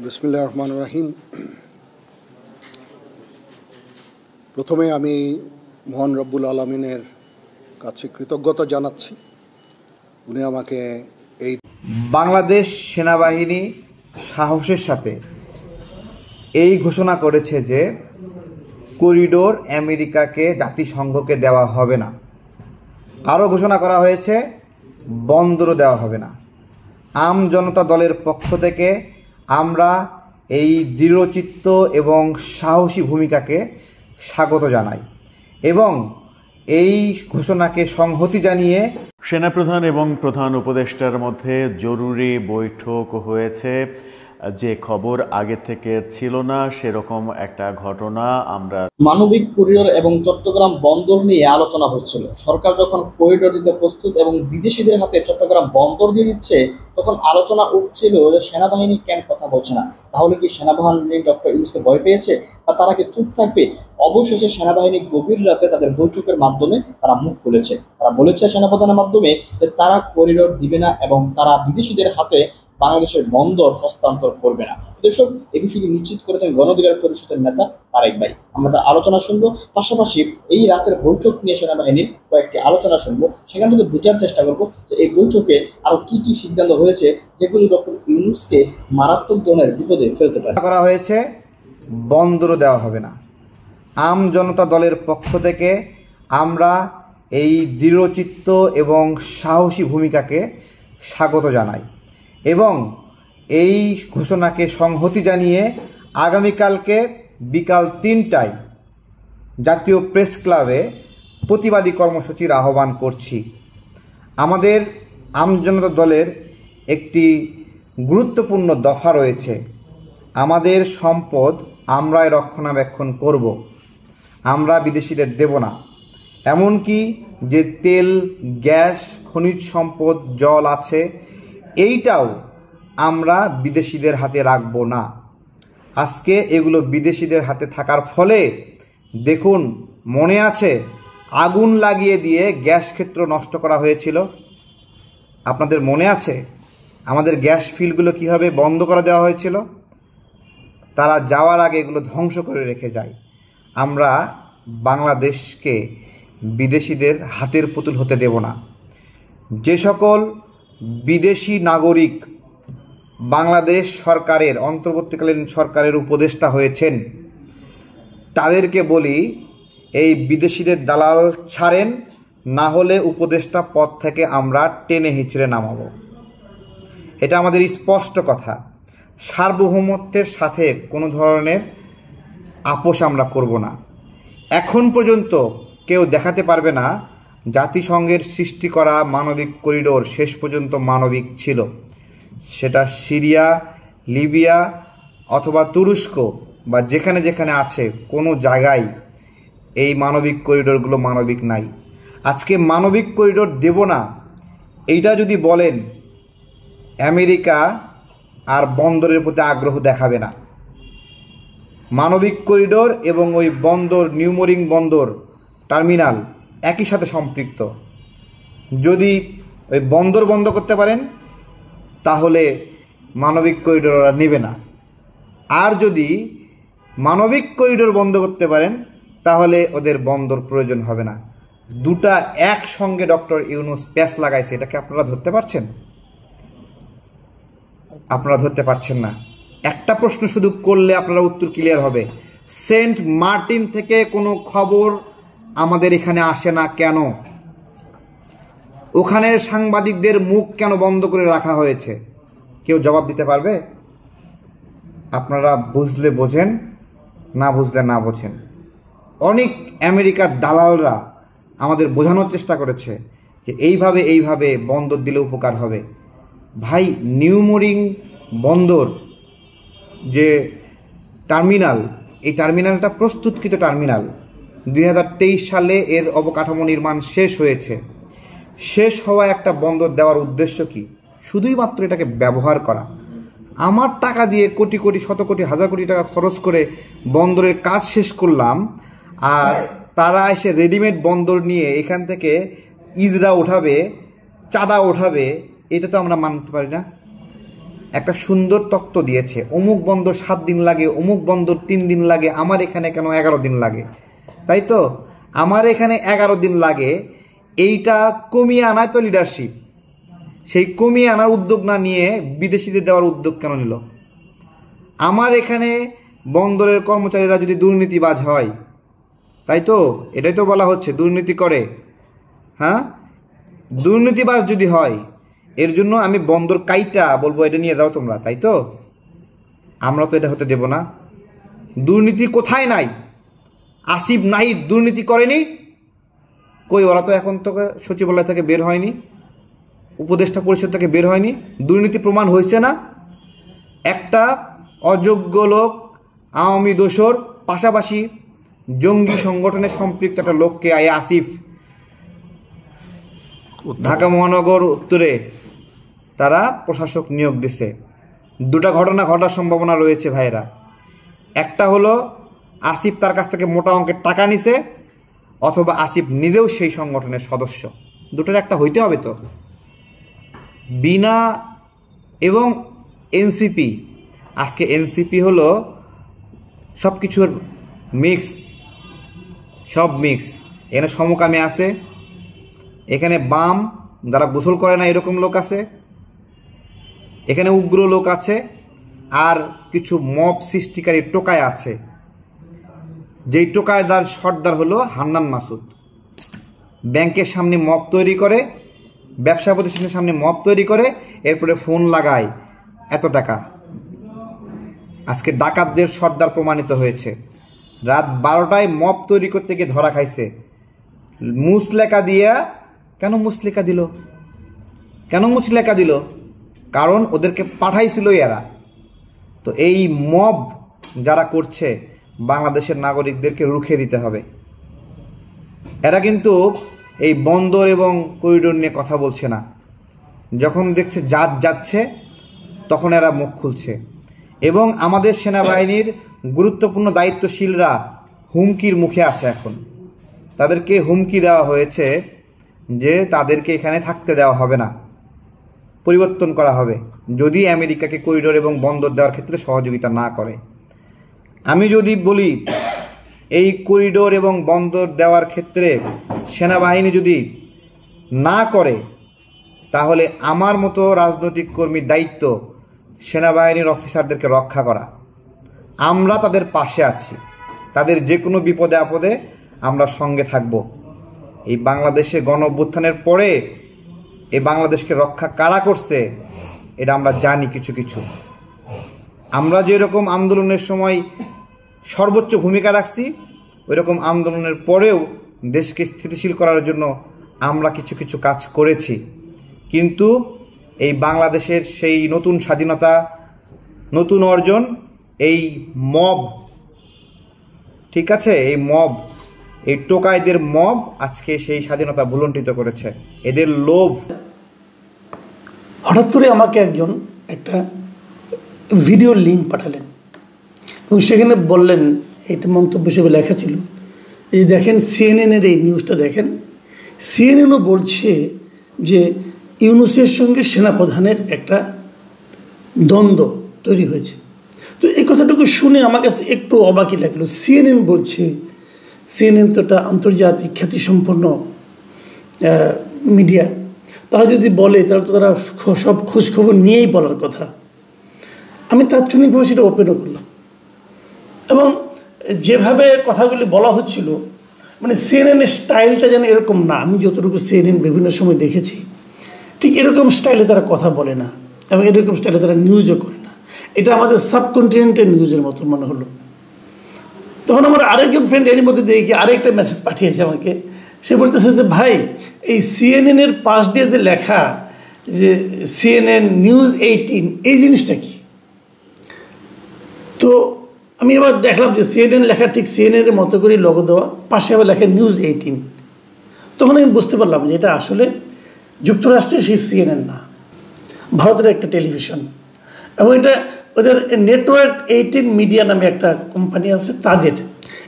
বিসমিল্লাহির রহমানির রহিম। প্রথমে আমি মহান রব্বুল আলামিনের কাছে কৃতজ্ঞতা জানাচ্ছি। উনি আমাকে এই বাংলাদেশ সেনাবাহিনী সাহসের সাথে এই ঘোষণা করেছে যে করিডোর আমেরিকাকে জাতিসংঘকে দেওয়া হবে না। আরও ঘোষণা করা হয়েছে বন্দরও দেওয়া হবে না। আম জনতা দলের পক্ষ থেকে আমরা এই দৃঢ়চিত্ত এবং সাহসী ভূমিকাকে স্বাগত জানাই এবং এই ঘোষণাকে সংহতি জানিয়ে সেনাপ্রধান এবং প্রধান উপদেষ্টার মধ্যে জরুরি বৈঠক হয়েছে। যে খবর আগে থেকে ছিল না সেরকম একটা ঘটনা আমরা মানবিক করিডোর এবং চট্টগ্রাম বন্দর নিয়ে আলোচনা হচ্ছিল। সরকার যখন করিডোর দিতে প্রস্তুত এবং বিদেশিদের হাতে চট্টগ্রাম বন্দর দিয়ে দিচ্ছে, তখন আলোচনা উঠছিল যে সেনাবাহিনী কেন কথা বলছে না। তাহলে কি সেনাবাহিনী ডক্টর ইউনূসকে ভয় পেয়েছে বা তারা কি চুপ থাকবে? অবশেষে সেনাবাহিনী গভীর রাতে তাদের বৈঠকের মাধ্যমে তারা মুখ খুলেছে। তারা বলেছে সেনাপ্রধানের মাধ্যমে যে তারা করিডোর দিবে না এবং তারা বিদেশিদের হাতে বাংলাদেশের বন্দর হস্তান্তর করবে না। দর্শক, এই বিষয়টি নিশ্চিত করে দেন গণ অধিকার পরিষদের নেতা তারেক ভাই। আমরা তার আলোচনা শুনবো, পাশাপাশি এই রাতের বৈঠক নিয়ে সেনাবাহিনীর কয়েকটি আলোচনা শুনবো। সেখান থেকে বোঝার চেষ্টা করবো যে এই বৈঠকে আরো কি কি সিদ্ধান্ত হয়েছে যেগুলো ডক্টর ইউনূসকে মারাত্মক ধরনের বিপদে ফেলতে পারে। করা হয়েছে বন্দরও দেওয়া হবে না। আম জনতা দলের পক্ষ থেকে আমরা এই দৃঢ়চিত্ত এবং সাহসী ভূমিকাকে স্বাগত জানাই এবং এই ঘোষণাকে সংহতি জানিয়ে আগামীকালকে বিকাল ৩টায় জাতীয় প্রেস ক্লাবে প্রতিবাদী কর্মসূচির আহ্বান করছি। আমাদের আমজনতা দলের একটি গুরুত্বপূর্ণ দফা রয়েছে, আমাদের সম্পদ আমরাই রক্ষণাবেক্ষণ করব, আমরা বিদেশিদের দেব না। এমনকি যে তেল, গ্যাস, খনিজ সম্পদ, জল আছে, এইটাও আমরা বিদেশিদের হাতে রাখব না। আজকে এগুলো বিদেশিদের হাতে থাকার ফলে দেখুন, মনে আছে আগুন লাগিয়ে দিয়ে গ্যাস ক্ষেত্র নষ্ট করা হয়েছিল? আপনাদের মনে আছে আমাদের গ্যাস ফিল্ডগুলো কীভাবে বন্ধ করে দেওয়া হয়েছিল? তারা যাওয়ার আগে এগুলো ধ্বংস করে রেখে যায়। আমরা বাংলাদেশকে বিদেশিদের হাতের পুতুল হতে দেব না। যে সকল বিদেশি নাগরিক বাংলাদেশ সরকারের অন্তর্বর্তীকালীন সরকারের উপদেষ্টা হয়েছেন, তাদেরকে বলি এই বিদেশিদের দালাল ছাড়েন, না হলে উপদেষ্টা পদ থেকে আমরা টেনে হিঁচড়ে নামাবো। এটা আমাদের স্পষ্ট কথা। সার্বভৌমত্বের সাথে কোনো ধরনের আপোষ আমরা করব না। এখন পর্যন্ত কেউ দেখাতে পারবে না জাতিসংঘের সৃষ্টি করা মানবিক করিডোর শেষ পর্যন্ত মানবিক ছিল। সেটা সিরিয়া, লিবিয়া অথবা তুরস্ক বা যেখানে যেখানে আছে, কোনো জায়গায় এই মানবিক করিডোরগুলো মানবিক নাই। আজকে মানবিক করিডোর দেব না এইটা যদি বলেন, আমেরিকা আর বন্দরের প্রতি আগ্রহ দেখাবে না। মানবিক করিডোর এবং ওই বন্দর, নিউমোরিং বন্দর টার্মিনাল একই সাথে সম্পৃক্ত। যদি ওই বন্দর বন্ধ করতে পারেন তাহলে মানবিক করিডোর ওরা নেবে না, আর যদি মানবিক করিডোর বন্ধ করতে পারেন তাহলে ওদের বন্দর প্রয়োজন হবে না। দুটা একসঙ্গে ডক্টর ইউনূস প্যাচ লাগাইছে, এটাকে আপনারা ধরতে পারছেন? আপনারা ধরতে পারছেন না। একটা প্রশ্ন শুধু করলে আপনারা উত্তর ক্লিয়ার হবে। সেন্ট মার্টিন থেকে কোনো খবর আমাদের এখানে আসে না কেন? ওখানের সাংবাদিকদের মুখ কেন বন্ধ করে রাখা হয়েছে? কেউ জবাব দিতে পারবে? আপনারা বুঝলে বোঝেন, না বুঝলে না বোঝেন। অনেক আমেরিকার দালালরা আমাদের বোঝানোর চেষ্টা করেছে যে এইভাবে বন্দর দিলে উপকার হবে। ভাই, নিউমোরিং বন্দর যে টার্মিনাল, এই টার্মিনালটা প্রস্তুতকৃত টার্মিনাল। 2023 সালে এর অবকাঠামো নির্মাণ শেষ হয়েছে। শেষ হওয়া একটা বন্দর দেওয়ার উদ্দেশ্য কি? শুধুই মাত্র এটাকে ব্যবহার করা। আমার টাকা দিয়ে কোটি কোটি, শত কোটি, হাজার কোটি টাকা খরচ করে বন্দরের কাজ শেষ করলাম, আর তারা এসে রেডিমেড বন্দর নিয়ে এখান থেকে ইজরা উঠাবে, চাঁদা উঠাবে। এটা তো আমরা মানতে পারি না। একটা সুন্দর তত্ত্ব দিয়েছে, অমুক বন্দর 7 দিন লাগে, অমুক বন্দর 3 দিন লাগে, আমার এখানে কেন 11 দিন লাগে? তাই তো, আমার এখানে 11 দিন লাগে, এইটা কমিয়ে আনায় তো লিডারশিপ। সেই কমিয়ে আনার উদ্যোগ না নিয়ে বিদেশিদের দেওয়ার উদ্যোগ কেন নিল? আমার এখানে বন্দরের কর্মচারীরা যদি দুর্নীতিবাজ হয়, তাই তো, এটাই তো বলা হচ্ছে দুর্নীতি করে। হ্যাঁ, দুর্নীতিবাজ যদি হয়, এর জন্য আমি বন্দর কাইটা বলবো এটা নিয়ে যাও তোমরা, তাই তো? আমরা তো এটা হতে দেব না। দুর্নীতি কোথায় নাই? আসিফ নাহিদ দুর্নীতি করেনি? কই, ওরা তো এখন তো সচিবালয় থেকে বের হয়নি, উপদেষ্টা পরিষদ থেকে বের হয়নি, দুর্নীতি প্রমাণ হয়েছে না? একটা অযোগ্য লোক, আওয়ামী দোসর, পাশাপাশি জঙ্গি সংগঠনে সম্পৃক্ত একটা লোককে আসিফ ঢাকা মহানগর উত্তরে তারা প্রশাসক নিয়োগ দিছে। দুটা ঘটনা ঘটার সম্ভাবনা রয়েছে ভাইয়েরা। একটা হলো আসিফ তার কাছ থেকে মোটা অঙ্কের টাকা নিছে, অথবা আসিফ নিজেও সেই সংগঠনের সদস্য। দুটোর একটা হইতে হবে তো। বিনা এবং এনসিপি, আজকে এনসিপি হলো সব কিছুর মিক্স, সব মিক্স। এখানে সমকামী আছে, এখানে বাম যারা গোসল করে না এরকম লোক আছে, এখানে উগ্র লোক আছে, আর কিছু মব সৃষ্টিকারী টোকায় আছে। যেই টোকায়দার সর্দার হলো হান্নান মাসুদ। ব্যাংকের সামনে মব তৈরি করে, ব্যবসা প্রতিষ্ঠানের সামনে মব তৈরি করে, এরপরে ফোন লাগায় এত টাকা। আজকে ডাকাতদের সর্দার প্রমাণিত হয়েছে। রাত 12টায় মব তৈরি করতে গিয়ে ধরা খাইছে। মুচলেকা দিয়া, কেন মুচলেকা দিল? কেন মুচলেকা দিল? কারণ ওদেরকে পাঠাইছিল এরা। তো এই মব যারা করছে, বাংলাদেশের নাগরিকদেরকে রুখে দিতে হবে। এরা কিন্তু এই বন্দর এবং করিডোর নিয়ে কথা বলছে না। যখন দেখছে জাত যাচ্ছে, তখন এরা মুখ খুলছে। এবং আমাদের সেনাবাহিনীর গুরুত্বপূর্ণ দায়িত্বশীলরা হুমকির মুখে আছে। এখন তাদেরকে হুমকি দেওয়া হয়েছে যে তাদেরকে এখানে থাকতে দেওয়া হবে না, পরিবর্তন করা হবে যদি আমেরিকাকে করিডোর এবং বন্দর দেওয়ার ক্ষেত্রে সহযোগিতা না করে। আমি যদি বলি এই করিডোর এবং বন্দর দেওয়ার ক্ষেত্রে সেনাবাহিনী যদি না করে, তাহলে আমার মতো রাজনৈতিক কর্মীর দায়িত্ব সেনাবাহিনীর অফিসারদেরকে রক্ষা করা। আমরা তাদের পাশে আছি, তাদের যে কোনো বিপদে আপদে আমরা সঙ্গে থাকব। এই বাংলাদেশে গণ অভ্যুত্থানের পরে এই বাংলাদেশকে রক্ষা কারা করছে এটা আমরা জানি। কিছু কিছু আমরা যেরকম আন্দোলনের সময় সর্বোচ্চ ভূমিকা রাখছি, ওই রকম আন্দোলনের পরেও দেশকে স্থিতিশীল করার জন্য আমরা কিছু কিছু কাজ করেছি। কিন্তু এই বাংলাদেশের সেই নতুন স্বাধীনতা, নতুন অর্জন, এই মব, ঠিক আছে, এই মব, এই টোকাইদের মব আজকে সেই স্বাধীনতা ভুলণ্ঠিত করেছে। এদের লোভ। হঠাৎ করে আমাকে একজন একটা ভিডিও লিঙ্ক পাঠালেন এবং সেখানে বললেন, এটা মন্তব্য হিসেবে লেখা ছিল, এই দেখেন সিএনএনের এই নিউজটা দেখেন। সিএনএনও বলছে যে ইউনূসের সঙ্গে সেনাপ্রধানের একটা দ্বন্দ্ব তৈরি হয়েছে। তো এই কথাটুকু শুনে আমার কাছে একটু অবাকই লাগলো। সিএনএন বলছে, সিএনএন তো একটা আন্তর্জাতিক খ্যাতিসম্পন্ন মিডিয়া, তারা যদি বলে তাহলে তো তারা সব খোঁজখবর নিয়েই বলার কথা। আমি তাৎক্ষণিকভাবে সেটা ওপেনও করলাম এবং যেভাবে কথাগুলি বলা হচ্ছিল, মানে সিএনএনের স্টাইলটা যেন এরকম না। আমি যতটুকু সিএনএন বিভিন্ন সময় দেখেছি, ঠিক এরকম স্টাইলে তারা কথা বলে না এবং এরকম স্টাইলে তারা নিউজও করে না। এটা আমাদের সাবকন্টিনেন্টের নিউজের মতো মনে হলো। তখন আমার আরেকজন ফ্রেন্ড এর মধ্যে দেখি আরেকটা মেসেজ পাঠিয়েছে আমাকে। সে বলতেছে যে ভাই, এই সিএনএনের পাশ দিয়ে যে লেখা যে সিএনএন নিউজ 18, এই জিনিসটা কি? তো আমি এবার দেখলাম যে সিএনএন লেখা ঠিক সিএনএনের মতো করেই লোগো দেওয়া, পাশে আবার লেখা নিউজ 18। তখন আমি বুঝতে পারলাম যে এটা আসলে যুক্তরাষ্ট্রের সেই সিএনএন না, ভারতের একটা টেলিভিশন। এবং এটা ওদের নেটওয়ার্ক 18 মিডিয়া নামে একটা কোম্পানি আছে তাদের।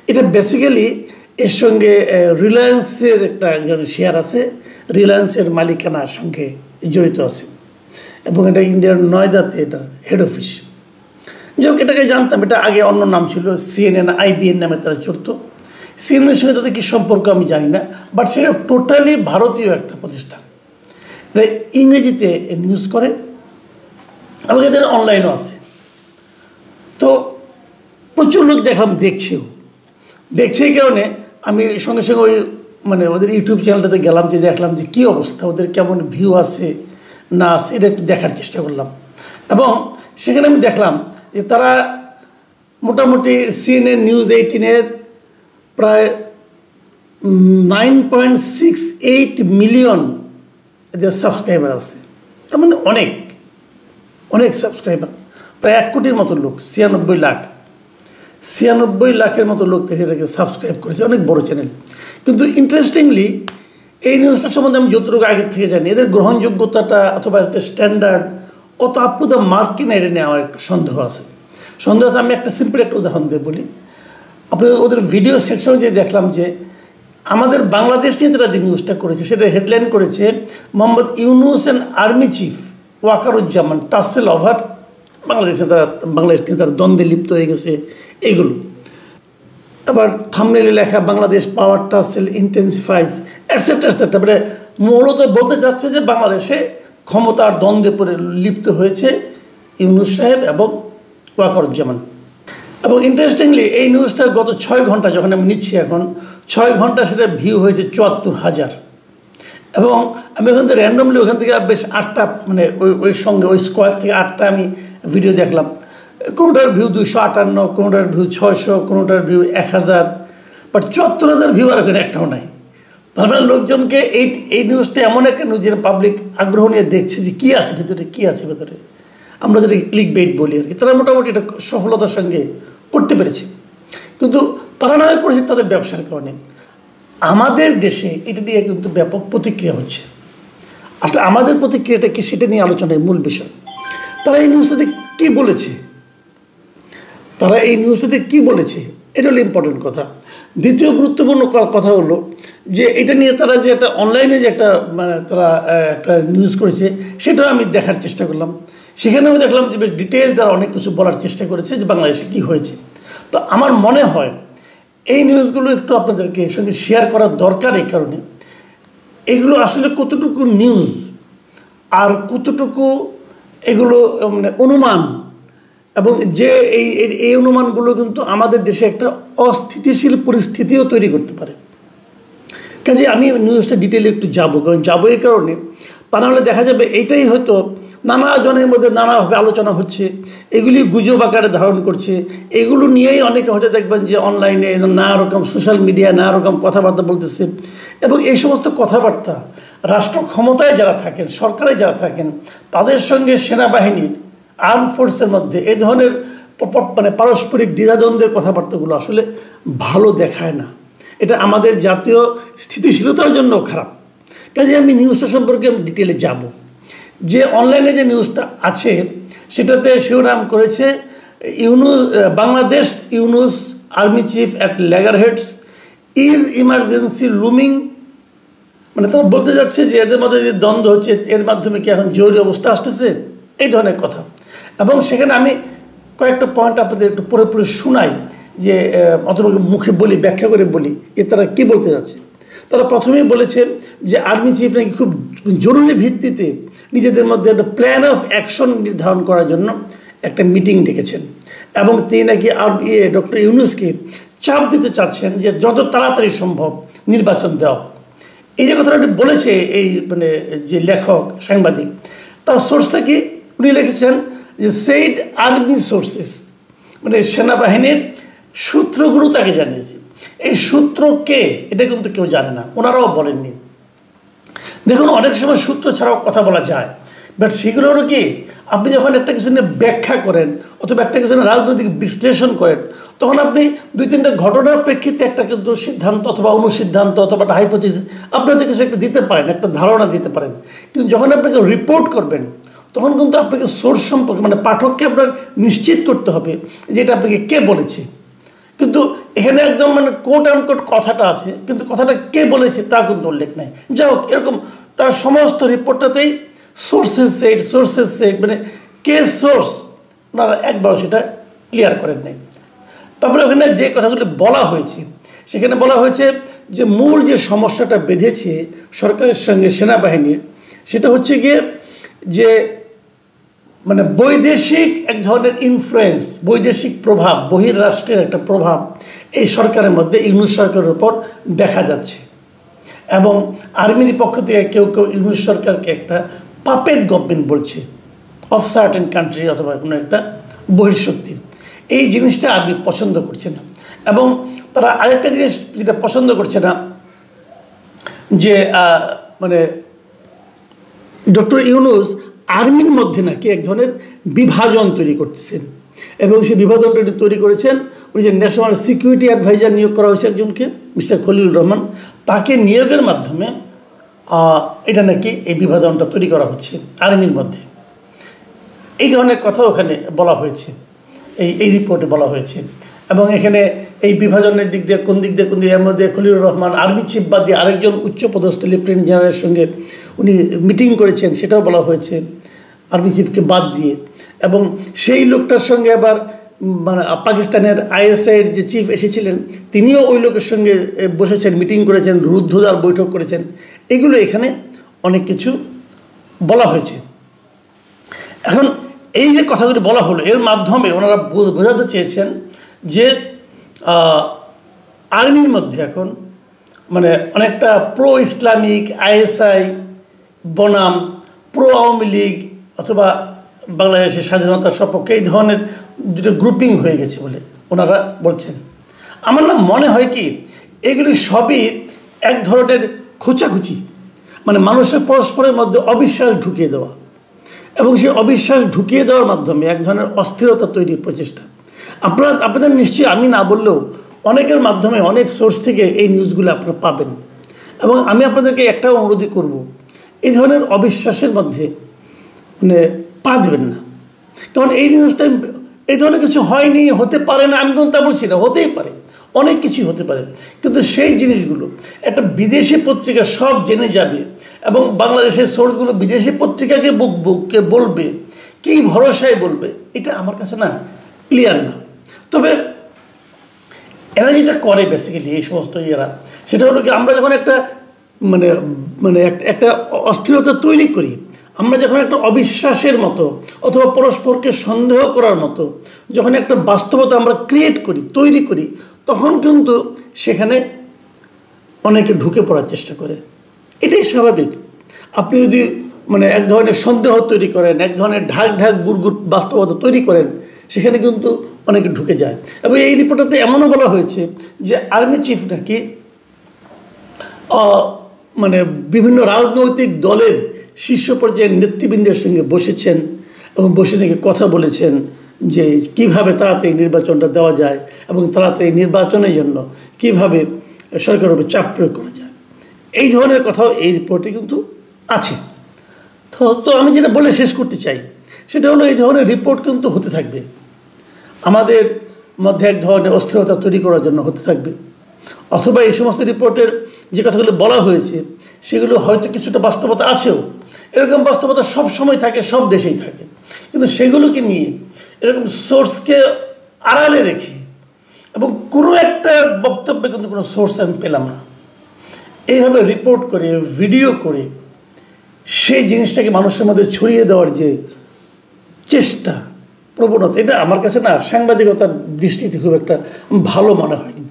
এটা বেসিক্যালি এর সঙ্গে রিলায়েন্সের একটা শেয়ার আছে, রিলায়েন্সের মালিকানার সঙ্গে জড়িত আছে। এবং এটা ইন্ডিয়ার নয়দাতে এটা হেড অফিস। যাই হোক, এটাকে জানতাম, এটা আগে অন্য নাম ছিল, CNN IBN নামে তারা চলতো। সিএনএনের সঙ্গে তাদের কী সম্পর্ক আমি জানি না, বাট সেটা টোটালি ভারতীয় একটা প্রতিষ্ঠান। এটা ইংরেজিতে নিউজ করে এবং এদের অনলাইনও আছে। তো প্রচুর লোক দেখলাম, দেখছে এই কারণে আমি সঙ্গে সঙ্গে ওই মানে ওদের ইউটিউব চ্যানেলটাতে গেলাম, যে দেখলাম যে কী অবস্থা, ওদের কেমন ভিউ আছে না আছে, এটা একটু দেখার চেষ্টা করলাম। এবং সেখানে আমি দেখলাম যে তারা মোটামুটি CNN নিউজ 18-এর প্রায় 9.68 মিলিয়ন এদের সাবস্ক্রাইবার আছে। তার মানে অনেক সাবস্ক্রাইবার, প্রায় 1 কোটির মতো লোক, 96 লাখের মতো লোক এটাকে সাবস্ক্রাইব করেছে, অনেক বড় চ্যানেল। কিন্তু ইন্টারেস্টিংলি এই নিউজটা সম্বন্ধে আমি যতটুকু আগের থেকে জানি, এদের গ্রহণযোগ্যতাটা অথবা স্ট্যান্ডার্ড অত আপ টু দ্য মার্ক কিনা এটা নিয়ে আমার একটু সন্দেহ আছে। আমি একটা সিম্পল একটা উদাহরণ দিয়ে বলি। আপনি ওদের ভিডিও সেকশনে যে দেখলাম যে আমাদের বাংলাদেশ নিয়ে তারা যে নিউজটা করেছে, সেটা হেডলাইন করেছে Mohammad Yunus and army chief Wakeruzzaman tassel over বাংলাদেশে, তারা দ্বন্দ্বে লিপ্ত হয়ে গেছে, এগুলো। আবার থাম্বনেইলে লেখা বাংলাদেশ পাওয়ার টাসেল ইন্টেন্সিফাইজ এটসেট্রা। মানে মূলত বলতে চাচ্ছে যে বাংলাদেশে ক্ষমতার দ্বন্দ্বে পড়ে লিপ্ত হয়েছে ইউনুস সাহেব এবং ওয়াকারুজ্জামান। এবং ইন্টারেস্টিংলি এই নিউজটা গত 6 ঘন্টা যখন আমি নিচ্ছি, এখন 6 ঘন্টা সেটা ভিউ হয়েছে 74,000। এবং আমি ওখান থেকে র্যান্ডমলি ওখান থেকে বেশ 8টা মানে ওই সঙ্গে ওই স্কোয়ার থেকে 8টা আমি ভিডিও দেখলাম। কোনোটার ভিউ 258, কোনোটার ভিউ 600, কোনোটার ভিউ 1000, বাট 74,000 ভিউ আর ওখানে একটাও নাই। তার মানে লোকজনকে এই নিউজটা এমন একটা নিউজ যেটা পাবলিক আগ্রহ নিয়ে দেখছে যে কী আছে ভেতরে, আমরা যেটাকে ক্লিক বেইট বলি আর কি। তারা মোটামুটি এটা সফলতার সঙ্গে করতে পেরেছে, কিন্তু তারা না করেছে তাদের ব্যবসার কারণে। আমাদের দেশে এটা নিয়ে কিন্তু ব্যাপক প্রতিক্রিয়া হচ্ছে। আসলে আমাদের প্রতিক্রিয়াটা কি, সেটা নিয়ে আলোচনায় মূল বিষয়। তারা এই নিউজটাতে কী বলেছে, এটা হলো ইম্পর্টেন্ট কথা। দ্বিতীয় গুরুত্বপূর্ণ কথা হলো যে এটা নিয়ে তারা যে একটা অনলাইনে যে একটা মানে তারা একটা নিউজ করেছে, সেটাও আমি দেখার চেষ্টা করলাম। সেখানে আমি দেখলাম যে বেশ ডিটেইল তারা অনেক কিছু বলার চেষ্টা করেছে যে বাংলাদেশে কী হয়েছে। তো আমার মনে হয় এই নিউজগুলো একটু আপনাদেরকে সঙ্গে শেয়ার করার দরকার, এই কারণে এগুলো আসলে কতটুকু নিউজ আর কতটুকু এগুলো মানে অনুমান, এবং যে এই অনুমানগুলো কিন্তু আমাদের দেশে একটা অস্থিতিশীল পরিস্থিতিও তৈরি করতে পারে। কাজে আমি নিউজটা ডিটেলে একটু যাবো এই কারণে, তা নাহলে দেখা যাবে এইটাই হয়তো নানা জনের মধ্যে নানাভাবে আলোচনা হচ্ছে, এগুলি গুজব আকারে ধারণ করছে, এগুলো নিয়েই অনেকে হয়তো দেখবেন যে অনলাইনে নানা রকম সোশ্যাল মিডিয়ায় নানা রকম কথাবার্তা বলতেছে। এবং এই সমস্ত কথাবার্তা রাষ্ট্র ক্ষমতায় যারা থাকেন, সরকারে যারা থাকেন, তাদের সঙ্গে সেনাবাহিনীর আর্ম ফোর্সের মধ্যে এই ধরনের মানে পারস্পরিক দ্বিধাদ্বন্দ্বের কথাবার্তাগুলো আসলে ভালো দেখায় না। এটা আমাদের জাতীয় স্থিতিশীলতার জন্য খারাপ। কাজে আমি নিউজটা সম্পর্কে ডিটেলে যাব। যে অনলাইনে যে নিউজটা আছে সেটাতে শিরোনাম করেছে Bangladesh Yunus army chief at loggerheads is emergency looming. মানে তারা বলতে যাচ্ছে যে এদের মধ্যে যে দ্বন্দ্ব হচ্ছে, এর মাধ্যমে কি এখন জরুরি অবস্থা আসতেছে, এই ধরনের কথা। এবং সেখানে আমি কয়েকটা পয়েন্ট আপনাদের একটু পুরোপুরি শোনাই, যে অথবা মুখে বলি, ব্যাখ্যা করে বলি যে তারা কী বলতে যাচ্ছে। তারা প্রথমেই বলেছেন যে আর্মি চিফ নাকি খুব জরুরি ভিত্তিতে নিজেদের মধ্যে একটা প্ল্যান অফ অ্যাকশন নির্ধারণ করার জন্য একটা মিটিং ডেকেছেন, এবং তিনি নাকি ডক্টর ইউনুসকে চাপ দিতে চাচ্ছেন যে যত তাড়াতাড়ি সম্ভব নির্বাচন দেওয়া হোক। এই যে কথাটা বলেছে এই মানে যে লেখক সাংবাদিক, তার সোর্সটা কি, উনি লিখেছেন যে সেইড আর্মি সোর্সেস, মানে সেনাবাহিনীর সূত্রগুলো তাকে জানিয়েছে। এই সূত্র কে এটা কিন্তু কেউ জানে না, ওনারাও বলেননি। দেখুন, অনেক সময় সূত্র ছাড়াও কথা বলা যায়, বাট সেগুলোরও কি আপনি যখন একটা কিছু নিয়ে ব্যাখ্যা করেন অথবা একটা কিছু নিয়ে রাজনৈতিক বিশ্লেষণ করেন, তখন আপনি 2-3টা ঘটনার প্রেক্ষিতে একটা কিন্তু সিদ্ধান্ত অথবা অনুসিদ্ধান্ত অথবা একটা হাইপোথিসিস আপনি হয়তো কিছু একটা দিতে পারেন, একটা ধারণা দিতে পারেন। কিন্তু যখন আপনাকে রিপোর্ট করবেন তখন কিন্তু আপনাকে সোর্স সম্পর্কে মানে পাঠককে আপনার নিশ্চিত করতে হবে যে এটা আপনাকে কে বলেছে। কিন্তু এখানে একদম মানে কোট আনকোট কথাটা আছে, কিন্তু কথাটা কে বলেছে তা কিন্তু উল্লেখ নাই। যাই হোক, এরকম তার সমস্ত রিপোর্টটাতেই সোর্সেস সেট মানে কে সোর্স, ওনারা একবারও সেটা ক্লিয়ার করেন নাই। তারপরে ওখানে যে কথাগুলি বলা হয়েছে, সেখানে বলা হয়েছে যে মূল যে সমস্যাটা বেঁধেছে সরকারের সঙ্গে সেনাবাহিনীর, সেটা হচ্ছে গিয়ে যে মানে বৈদেশিক এক ধরনের ইনফ্লুয়েন্স, বৈদেশিক প্রভাব, বহির্রাষ্ট্রের একটা প্রভাব এই সরকারের মধ্যে, ইউনূস সরকারের উপর দেখা যাচ্ছে। এবং আর্মির পক্ষ থেকে কেউ কেউ ইউনূস সরকারকে একটা পাপেট গভর্নমেন্ট বলছে, অফ সার্টেন কান্ট্রি অথবা কোনো একটা বহির্শক্তির। এই জিনিসটা আর্মি পছন্দ করছে না। এবং তারা আরেকটা জিনিস যেটা পছন্দ করছে না, যে মানে ডক্টর ইউনূস আর্মির মধ্যে নাকি এক ধরনের বিভাজন তৈরি করতেছেন, এবং সেই বিভাজনটা তৈরি করেছেন উনি যে ন্যাশনাল সিকিউরিটি অ্যাডভাইজার নিয়োগ করা হয়েছে একজনকে, মিস্টার খলিলুর রহমান, তাকে নিয়োগের মাধ্যমে এটা নাকি এই বিভাজনটা তৈরি করা হচ্ছে আর্মির মধ্যে। এই ধরনের কথা ওখানে বলা হয়েছে, এই রিপোর্টে বলা হয়েছে। এবং এখানে এই বিভাজনের দিক দিয়ে কোন দিক দিয়ে এর মধ্যে খলিলুর রহমান আর্মি চিফ বাদ দিয়ে আরেকজন উচ্চপদস্থ লেফটেন্যান্ট জেনারেলের সঙ্গে উনি মিটিং করেছেন, সেটাও বলা হয়েছে আর্মি চিফকে বাদ দিয়ে। এবং সেই লোকটার সঙ্গে আবার মানে পাকিস্তানের ISIর যে চিফ এসেছিলেন, তিনিও ওই লোকের সঙ্গে বসেছেন, মিটিং করেছেন, রুদ্ধদ্বার বৈঠক করেছেন। এগুলো এখানে অনেক কিছু বলা হয়েছে। এখন এই যে কথাগুলি বলা হলো, এর মাধ্যমে ওনারা বোঝাতে চেয়েছেন যে আর্মির মধ্যে এখন মানে অনেকটা প্রো ইসলামিক, ISI বনাম প্রো আওয়ামী লীগ অথবা বাংলাদেশের স্বাধীনতার সপক্ষে এই ধরনের দুটো গ্রুপিং হয়ে গেছে বলে ওনারা বলছেন। আমার না মনে হয় কি এগুলি সবই এক ধরনের খোঁচাখুচি, মানে মানুষের পরস্পরের মধ্যে অবিশ্বাস ঢুকিয়ে দেওয়া, এবং সেই অবিশ্বাস ঢুকিয়ে দেওয়ার মাধ্যমে এক ধরনের অস্থিরতা তৈরির প্রচেষ্টা। আপনাদের নিশ্চয়ই আমি না বললেও অনেকের মাধ্যমে, অনেক সোর্স থেকে এই নিউজগুলো আপনারা পাবেন। এবং আমি আপনাদেরকে একটা অনুরোধই করব, এই ধরনের অবিশ্বাসের মধ্যে মানে পা দেবেন না। কারণ এই নিউজটা এই ধরনের কিছু হয়নি, হতে পারে না, আমি তো তা বলছি না, হতেই পারে, অনেক কিছুই হতে পারে। কিন্তু সেই জিনিসগুলো একটা বিদেশি পত্রিকা সব জেনে যাবে, এবং বাংলাদেশের সোর্সগুলো বিদেশি পত্রিকাকে বলবে, কী ভরসায় বলবে, এটা আমার কাছে না ক্লিয়ার না। তবে এরা যেটা করে বেসিক্যালি এই সমস্ত ইয়েরা, সেটা হলো কি আমরা যখন একটা মানে মানে একটা অস্থিরতা তৈরি করি, আমরা যখন একটা অবিশ্বাসের মতো অথবা পরস্পরকে সন্দেহ করার মতো যখন একটা বাস্তবতা আমরা ক্রিয়েট করি, তৈরি করি, তখন কিন্তু সেখানে অনেকে ঢুকে পড়ার চেষ্টা করে। এটাই স্বাভাবিক। আপনি যদি মানে এক ধরনের সন্দেহ তৈরি করেন, এক ধরনের ঢাক গুড়গুড় বাস্তবতা তৈরি করেন, সেখানে কিন্তু অনেকে ঢুকে যায়। এবং এই রিপোর্টটাতে এমনও বলা হয়েছে যে আর্মি চিফ নাকি মানে বিভিন্ন রাজনৈতিক দলের শীর্ষ পর্যায়ের নেতৃবৃন্দের সঙ্গে বসেছেন এবং বসে নাকি কথা বলেছেন যে কিভাবে তাড়াতাড়ি নির্বাচনটা দেওয়া যায় এবং তাড়াতাড়ি নির্বাচনের জন্য কিভাবে সরকারের উপর চাপ প্রয়োগ করা যায়। এই ধরনের কথাও এই রিপোর্টে কিন্তু আছে। তো আমি যেটা বলে শেষ করতে চাই সেটা হলো এই ধরনের রিপোর্ট কিন্তু হতে থাকবে, আমাদের মধ্যে এক ধরনের অস্থিরতা তৈরি করার জন্য হতে থাকবে। অথবা এই সমস্ত রিপোর্টের যে কথাগুলো বলা হয়েছে সেগুলো হয়তো কিছুটা বাস্তবতা আছেও, এরকম বাস্তবতা সব সময় থাকে, সব দেশেই থাকে, কিন্তু সেগুলোকে নিয়ে এরকম সোর্সকে আড়ালে রেখে এবং কোনো একটা বক্তব্যে কিন্তু কোনো সোর্স আমি পেলাম না, এইভাবে রিপোর্ট করে ভিডিও করে সেই জিনিসটাকে মানুষের মধ্যে ছড়িয়ে দেওয়ার যে চেষ্টা, প্রবণতা, এটা আমার কাছে না সাংবাদিকতার দৃষ্টিতে খুব একটা ভালো মনে হয়নি।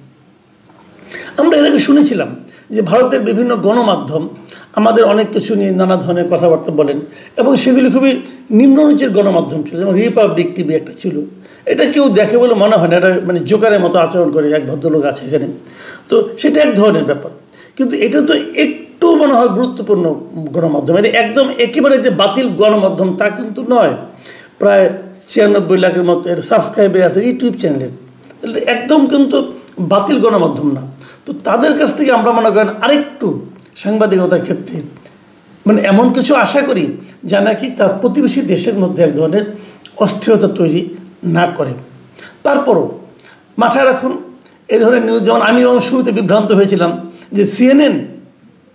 আমরা এর আগে শুনেছিলাম যে ভারতের বিভিন্ন গণমাধ্যম আমাদের অনেক কিছু নিয়ে নানা ধরনের কথাবার্তা বলেন, এবং সেগুলি খুবই নিম্নরুচির গণমাধ্যম ছিল, যেমন রিপাবলিক টিভি একটা ছিল। এটা কেউ দেখে বলে মনে হয় না, এটা মানে জোকারের মতো আচরণ করে এক ভদ্রলোক আছে এখানে, তো সেটা এক ধরনের ব্যাপার। কিন্তু এটা তো একটু মনে হয় গুরুত্বপূর্ণ গণমাধ্যম, এটা একদম একেবারে যে বাতিল গণমাধ্যম তা কিন্তু নয়। প্রায় 96 লাখের মতো এর সাবস্ক্রাইবার আছে ইউটিউব চ্যানেলের, একদম কিন্তু বাতিল গণমাধ্যম না। তো তাদের কাছ থেকে আমরা মনে করেন আরেকটু সাংবাদিকতার ক্ষেত্রে মানে এমন কিছু আশা করি যা নাকি তার প্রতিবেশী দেশের মধ্যে এক ধরনের অস্থিরতা তৈরি না করে। তারপরও মাথায় রাখুন এই ধরনের নিউজ, যেমন আমি শুরুতে বিভ্রান্ত হয়েছিলাম যে CNN,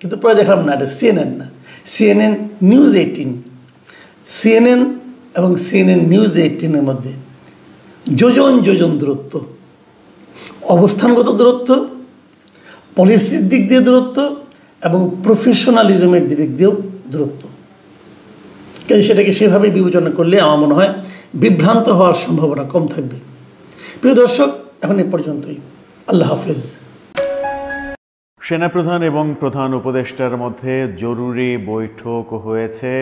কিন্তু পরে দেখলাম না, এটা CNN না, CNN News 18 CNN এবং CNN নিউজ 18-এর মধ্যে যোজন যোজন দূরত্ব, অবস্থানগত দূরত্ব, পলিসির দিক দিয়ে দূরত্ব এবং প্রফেশনালিজমের দিক দিয়েও দূরত্ব। কিন্তু সেটাকে সেভাবে বিবেচনা করলে আমার মনে হয় বিভ্রান্ত হওয়ার সম্ভাবনা কম থাকবে। প্রিয় দর্শক, এখন এ পর্যন্তই। আল্লাহ হাফেজ। সেনাপ্রধান এবং প্রধান উপদেষ্টার মধ্যে জরুরি বৈঠক হয়েছে,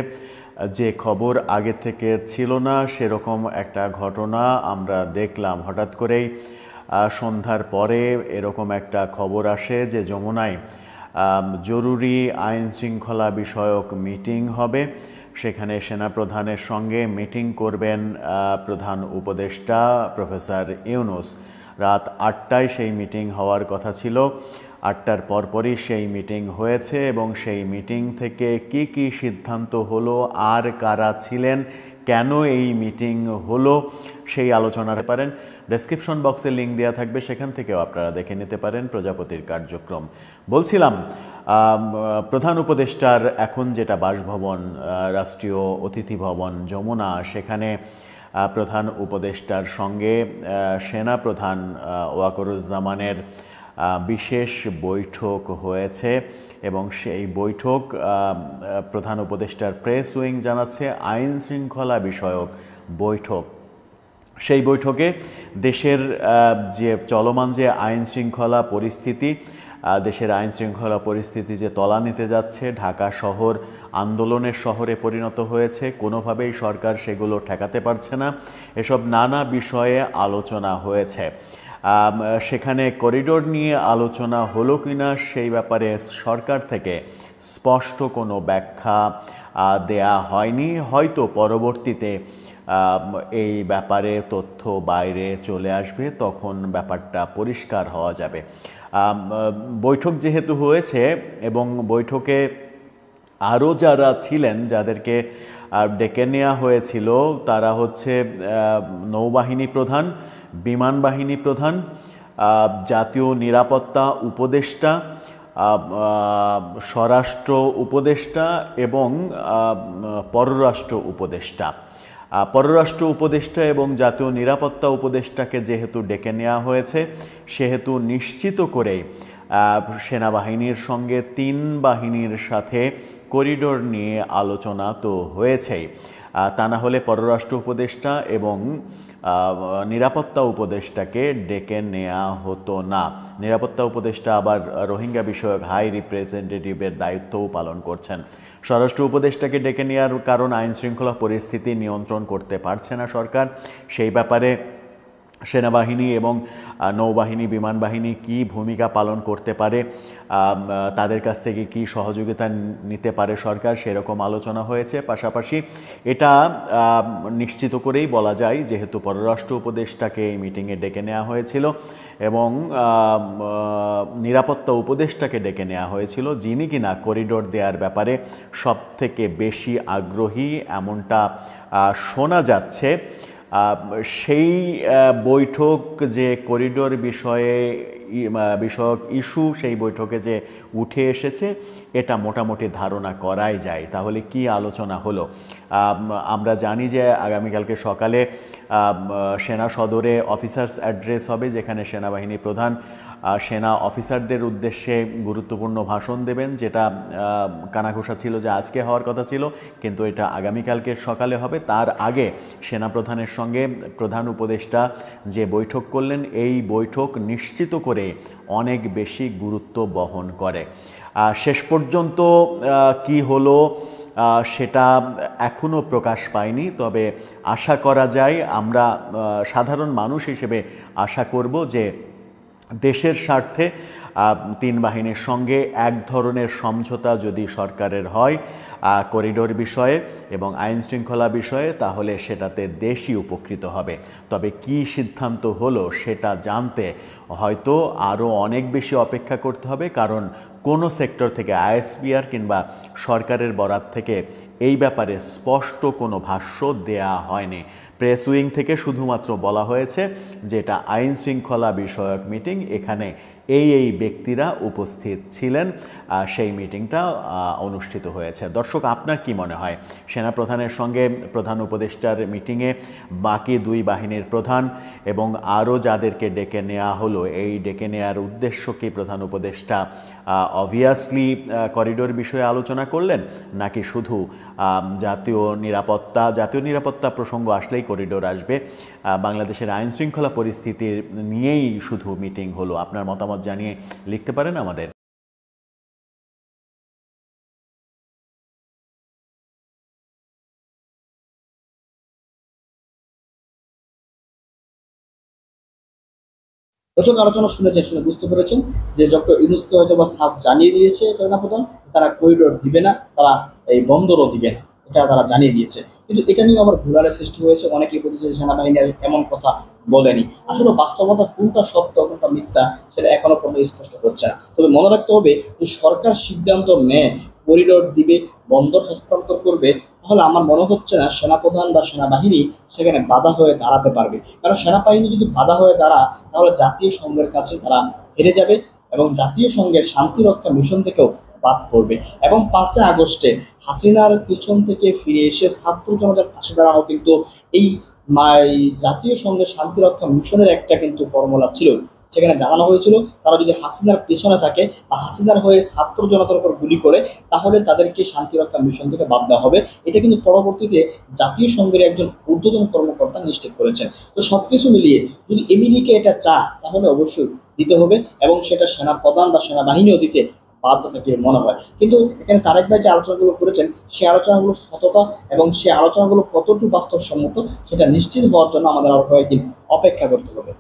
যে খবর আগে থেকে ছিল না সেরকম একটা ঘটনা আমরা দেখলাম। হঠাৎ করেই সন্ধ্যার পরে এরকম একটা খবর আসে যে যমুনায় জরুরি আইন শৃঙ্খলা বিষয়ক মিটিং হবে। সেখানে সেনাপ্রধানের সঙ্গে মিটিং করবেন প্রধান উপদেষ্টা প্রফেসর ইউনূস। রাত 8টায় সেই মিটিং হওয়ার কথা ছিল। 8টার পরপরই সেই মিটিং হয়েছে এবং সেই মিটিং থেকে কি কি সিদ্ধান্ত হলো, আর কারা ছিলেন, কেন এই মিটিং হলো, সেই আলোচনাতে পারেন। ডেসক্রিপশন বক্সে লিঙ্ক দেওয়া থাকবে, সেখান থেকেও আপনারা দেখে নিতে পারেন প্রজাপতির কার্যক্রম। বলছিলাম প্রধান উপদেষ্টার এখন যেটা বাসভবন, রাষ্ট্রীয় অতিথি ভবন যমুনা, সেখানে প্রধান উপদেষ্টার সঙ্গে সেনাপ্রধান ওয়াকারুজ্জামানের বিশেষ বৈঠক হয়েছে এবং সেই বৈঠক প্রধান উপদেষ্টার প্রেস উইং জানাচ্ছে আইন শৃঙ্খলা বিষয়ক বৈঠক। সেই বৈঠকে দেশের যে চলমান যে আইন শৃঙ্খলা পরিস্থিতি, দেশের আইন শৃঙ্খলা পরিস্থিতি যে তলানিতে যাচ্ছে, ঢাকা শহর আন্দোলনের শহরে পরিণত হয়েছে, কোনোভাবেই সরকার সেগুলো ঠেকাতে পারছে না, এসব নানা বিষয়ে আলোচনা হয়েছে। সেখানে করিডোর নিয়ে আলোচনা হলো কিনা সেই ব্যাপারে সরকার থেকে স্পষ্ট কোনো ব্যাখ্যা দেয়া হয়নি। হয়তো পরবর্তীতে এই ব্যাপারে তথ্য বাইরে চলে আসবে, তখন ব্যাপারটা পরিষ্কার হওয়া যাবে। বৈঠক যেহেতু হয়েছে এবং বৈঠকে আরও যারা ছিলেন, যাদেরকে ডেকে নেওয়া হয়েছিল, তারা হচ্ছে নৌবাহিনী প্রধান, বিমান বাহিনী প্রধান, জাতীয় নিরাপত্তা উপদেষ্টা, স্বরাষ্ট্র উপদেষ্টা এবং পররাষ্ট্র উপদেষ্টা। পররাষ্ট্র উপদেষ্টা এবং জাতীয় নিরাপত্তা উপদেষ্টাকে যেহেতু ডেকে নেওয়া হয়েছে, সেহেতু নিশ্চিত করে সেনাবাহিনীর সঙ্গে 3 বাহিনীর সাথে করিডোর নিয়ে আলোচনা তো হয়েছেই। তা না হলে পররাষ্ট্র উপদেষ্টা এবং নিরাপত্তা উপদেষ্টাকে ডেকে নেওয়া হতো না। নিরাপত্তা উপদেষ্টা আবার রোহিঙ্গা বিষয়ক হাই রিপ্রেজেন্টেটিভের দায়িত্বও পালন করছেন। স্বরাষ্ট্র উপদেষ্টাকে ডেকে নেওয়ার কারণ আইন শৃঙ্খলা পরিস্থিতি নিয়ন্ত্রণ করতে পারছে না সরকার। সেই ব্যাপারে সেনাবাহিনী এবং নৌবাহিনী, বিমান বাহিনী কী ভূমিকা পালন করতে পারে, তাদের কাছ থেকে কি সহযোগিতা নিতে পারে সরকার, সেরকম আলোচনা হয়েছে। পাশাপাশি এটা নিশ্চিত করেই বলা যায়, যেহেতু পররাষ্ট্র উপদেষ্টাকে এই মিটিংয়ে ডেকে নেওয়া হয়েছিল এবং নিরাপত্তা উপদেষ্টাকে ডেকে নেওয়া হয়েছিল, যিনি কিনা করিডোর দেওয়ার ব্যাপারে সব থেকে বেশি আগ্রহী এমনটা শোনা যাচ্ছে, সেই বৈঠক যে করিডোর বিষয়ক ইস্যু সেই বৈঠকে যে উঠে এসেছে, এটা মোটামুটি ধারণা করাই যায়। তাহলে কি আলোচনা হলো? আমরা জানি যে আগামীকালকে সকালে সেনা সদরে অফিসার্স অ্যাড্রেস হবে, যেখানে সেনাবাহিনী প্রধান সেনা অফিসারদের উদ্দেশ্যে গুরুত্বপূর্ণ ভাষণ দেবেন, যেটা কানাঘোষা ছিল যে আজকে হওয়ার কথা ছিল, কিন্তু এটা আগামীকালকে সকালে হবে। তার আগে সেনাপ্রধানের সঙ্গে প্রধান উপদেষ্টা যে বৈঠক করলেন, এই বৈঠক নিশ্চিত করে অনেক বেশি গুরুত্ব বহন করে। শেষ পর্যন্ত কি হলো সেটা এখনও প্রকাশ পায়নি, তবে আশা করা যায়, আমরা সাধারণ মানুষ হিসেবে আশা করব যে দেশের স্বার্থে 3 বাহিনীর সঙ্গে এক ধরনের সমঝোতা যদি সরকারের হয় করিডোর বিষয়ে এবং আইন শৃঙ্খলা বিষয়ে, তাহলে সেটাতে দেশই উপকৃত হবে। তবে কি সিদ্ধান্ত হলো সেটা জানতে হয়তো আরও অনেক বেশি অপেক্ষা করতে হবে, কারণ কোনো সেক্টর থেকে, আইএসপিআর কিংবা সরকারের বরাত থেকে এই ব্যাপারে স্পষ্ট কোনো ভাষ্য দেয়া হয়নি। প্রেস উইং থেকে শুধুমাত্র বলা হয়েছে যে এটা আইন শৃঙ্খলা বিষয়ক মিটিং, এখানে এই ব্যক্তিরা উপস্থিত ছিলেন, সেই মিটিংটা অনুষ্ঠিত হয়েছে। দর্শক, আপনার কি মনে হয় সেনাপ্রধানের সঙ্গে প্রধান উপদেষ্টার মিটিংয়ে বাকি দুই বাহিনীর প্রধান এবং আরও যাদেরকে ডেকে নেওয়া হলো, এই ডেকে নেওয়ার উদ্দেশ্য কি প্রধান উপদেষ্টা অবভিয়াসলি করিডোর বিষয়ে আলোচনা করলেন, নাকি শুধু জাতীয় নিরাপত্তা প্রসঙ্গ আসলেই করিডোর আসবে, বাংলাদেশের আইন শৃঙ্খলা পরিস্থিতির নিয়েই শুধু মিটিং হলো? আপনার মতামত জানিয়ে লিখতে পারেন আমাদের। দর্শক, আলোচনা শুনে বুঝতে পেরেছেন যে ডক্টর ইউনূসকে হয়তো বা সাফ জানিয়ে দিয়েছে সেনাপ্রধান তারা করিডোর দিবে না, তারা এই বন্দরও দিবে না, এটা তারা জানিয়ে দিয়েছে। কিন্তু এটা নিয়ে আবার ঘোলার সৃষ্টি হয়েছে, অনেকেই বলছে যে সেনাবাহিনী এমন কথা বলেনি। আসলে বাস্তবতা কোনটা সত্য কোনটা মিথ্যা সেটা এখনো পর্যন্ত স্পষ্ট হচ্ছে না। তবে মনে রাখতে হবে যে সরকার সিদ্ধান্ত নেয় করিডোর দিবে, বন্দর হস্তান্তর করবে, তাহলে আমার মনে হচ্ছে না সেনাপ্রধান বা সেনাবাহিনী সেখানে বাধা হয়ে দাঁড়াতে পারবে। কারণ সেনাবাহিনী যদি বাধা হয়ে দাঁড়ায় তাহলে জাতীয় সংঘের কাছে তারা হেরে যাবে এবং জাতীয় সংঘের শান্তিরক্ষা মিশন থেকেও বাদ পড়বে। এবং 5 আগস্টে হাসিনার পিছন থেকে ফিরে এসে ছাত্র জনতার পাশে দাঁড়ানো কিন্তু এই জাতীয় সংঘের শান্তিরক্ষা মিশনের একটা কিন্তু ফর্মুলা ছিল। সেখানে জানানো হয়েছিল তারা যদি হাসিনার পেছনে থাকে বা হাসিনার হয়ে ছাত্র জনতার উপর গুলি করে তাহলে তাদেরকে শান্তিরক্ষা মিশন থেকে বাদ দেওয়া হবে। এটা কিন্তু পরবর্তীতে জাতীয় সংঘের একজন ঊর্ধ্বতন কর্মকর্তা নিশ্চিত করেছেন। তো সবকিছু মিলিয়ে যদি আমেরিকা এটা চায় তাহলে অবশ্যই দিতে হবে এবং সেটা সেনা প্রধান বা সেনাবাহিনীও দিতে বাধ্য থাকে মনে হয়। কিন্তু এখানে তারেক ভাই যে আলোচনাগুলো করেছেন সেই আলোচনাগুলো সততা এবং সেই আলোচনাগুলো কতটুকু বাস্তবসম্মত সেটা নিশ্চিত হওয়ার জন্য আমাদের আরো কয়েকদিন অপেক্ষা করতে হবে।